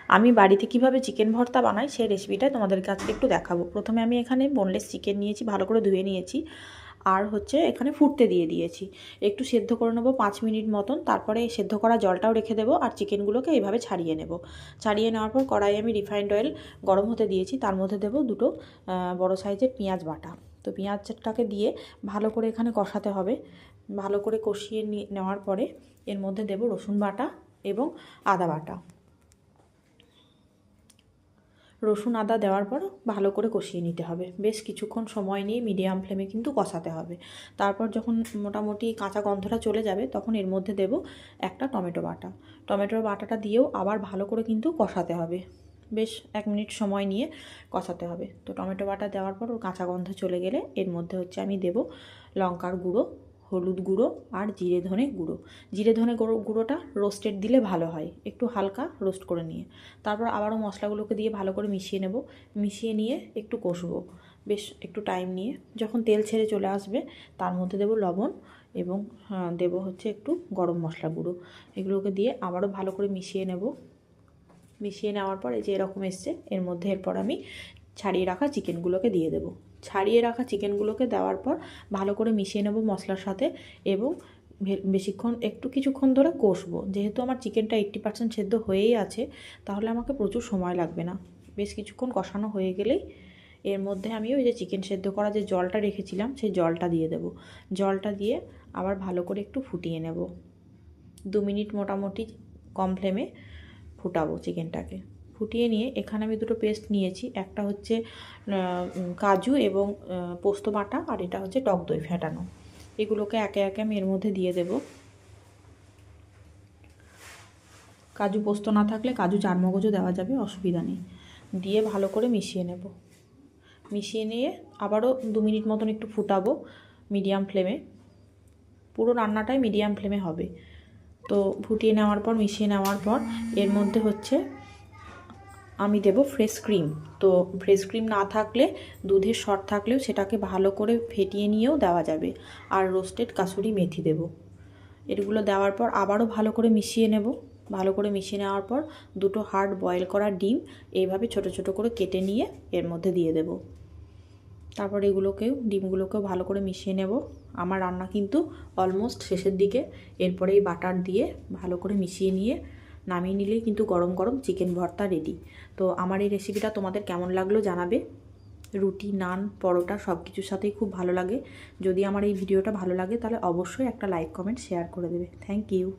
আমি বাড়িতে কিভাবে চিকেন ভর্তা বানাই সেই রেসিপিটাই তোমাদের কাছে একটু দেখাবো। প্রথমে আমি এখানে বোনলেস চিকেন নিয়েছি, ভালো করে ধুয়ে নিয়েছি, আর হচ্ছে এখানে ফুটতে দিয়ে দিয়েছি। একটু সেদ্ধ করে নেবো 5 মিনিট মতন, তারপরে সেদ্ধ করা জলটাও রেখে দেবো আর চিকেনগুলোকে এইভাবে ছাড়িয়ে নেব। ছাড়িয়ে নেওয়ার পর কড়াই আমি রিফাইন্ড অয়েল গরম হতে দিয়েছি, তার মধ্যে দেবো দুটো বড় সাইজের পেঁয়াজ বাটা। তো পেঁয়াজটাকে দিয়ে ভালো করে এখানে কষাতে হবে। ভালো করে কষিয়ে নেওয়ার পরে এর মধ্যে দেবো রসুন বাটা এবং আদা বাটা। রসুন আদা দেওয়ার পর ভালো করে কষিয়ে নিতে হবে, বেশ কিছুক্ষণ সময় নিয়ে মিডিয়াম ফ্লেমে কিন্তু কষাতে হবে। তারপর যখন মোটামুটি কাঁচা গন্ধটা চলে যাবে তখন এর মধ্যে দেব একটা টমেটো বাটা। টমেটোর বাটাটা দিয়েও আবার ভালো করে কিন্তু কষাতে হবে, বেশ 1 মিনিট সময় নিয়ে কষাতে হবে। তো টমেটো বাটা দেওয়ার পর ওর কাঁচা গন্ধ চলে গেলে এর মধ্যে হচ্ছে আমি দেব লঙ্কার গুঁড়ো, হলুদ গুঁড়ো আর জিরে ধনে গুঁড়ো। জিরে ধনে গুঁড়োটা রোস্টেড দিলে ভালো হয়, একটু হালকা রোস্ট করে নিয়ে। তারপর আবারও মশলাগুলোকে দিয়ে ভালো করে মিশিয়ে নেব। মিশিয়ে নিয়ে একটু কষবো বেশ একটু টাইম নিয়ে। যখন তেল ছেড়ে চলে আসবে তার মধ্যে দেব লবণ এবং দেব হচ্ছে একটু গরম মশলা গুঁড়ো। এগুলোকে দিয়ে আবারও ভালো করে মিশিয়ে নেব। মিশিয়ে নেওয়ার পর এই যে এরকম এসছে, এর মধ্যে এরপর আমি ছাড়িয়ে রাখা চিকেনগুলোকে দিয়ে দেব। ছাড়িয়ে রাখা চিকেনগুলোকে দেওয়ার পর ভালো করে মিশিয়ে নেব মশলার সাথে এবং বেশিক্ষণ কিছুক্ষণ ধরে কষবো। যেহেতু আমার চিকেনটা 80% সেদ্ধ হয়েই আছে, তাহলে আমাকে প্রচুর সময় লাগবে না। বেশ কিছুক্ষণ কষানো হয়ে গেলেই এর মধ্যে আমি ওই যে চিকেন সেদ্ধ করা যে জলটা রেখেছিলাম সেই জলটা দিয়ে দেব। জলটা দিয়ে আবার ভালো করে একটু ফুটিয়ে নেব। 2 মিনিট মোটামুটি কম ফ্লেমে ফুটাবো চিকেনটাকে। ফুটিয়ে নিয়ে এখানে আমি দুটো পেস্ট নিয়েছি, একটা হচ্ছে কাজু এবং পোস্ত বাটা, আর এটা হচ্ছে টক দই ফেটানো। এগুলোকে একে একে আমি এর মধ্যে দিয়ে দেব। কাজু পোস্ত না থাকলে কাজু চারমগজও দেওয়া যাবে, অসুবিধা নেই। দিয়ে ভালো করে মিশিয়ে নেব। মিশিয়ে নিয়ে আবারও 2 মিনিট মতন একটু ফুটাবো মিডিয়াম ফ্লেমে। পুরো রান্নাটাই মিডিয়াম ফ্লেমে হবে। তো ফুটিয়ে নেওয়ার পর মিশিয়ে নেওয়ার পর এর মধ্যে হচ্ছে আমি দেব ফ্রেশ ক্রিম। তো ফ্রেশ ক্রিম না থাকলে দুধের সর থাকলেও সেটাকে ভালো করে ফেটিয়ে নিয়েও দেওয়া যাবে। আর রোস্টেড কাসুরি মেথি দেব। এগুলো দেওয়ার পর আবারও ভালো করে মিশিয়ে নেব। ভালো করে মিশিয়ে নেওয়ার পর দুটো হার্ড বয়েল করা ডিম এইভাবে ছোট ছোট করে কেটে নিয়ে এর মধ্যে দিয়ে দেব। তারপর ডিমগুলোকেও ভালো করে মিশিয়ে নেব। আমার রান্না কিন্তু অলমোস্ট শেষের দিকে। এরপরে এই বাটার দিয়ে ভালো করে মিশিয়ে নিয়ে নামিয়ে নিলেই কিন্তু গরম গরম চিকেন ভর্তা রেডি। তো আমার এই রেসিপিটা তোমাদের কেমন লাগলো জানাবে। রুটি, নান, পরোটা সব কিছুর সাথেই খুব ভালো লাগে। যদি আমার এই ভিডিওটা ভালো লাগে তাহলে অবশ্যই একটা লাইক, কমেন্ট, শেয়ার করে দেবে। Thank you.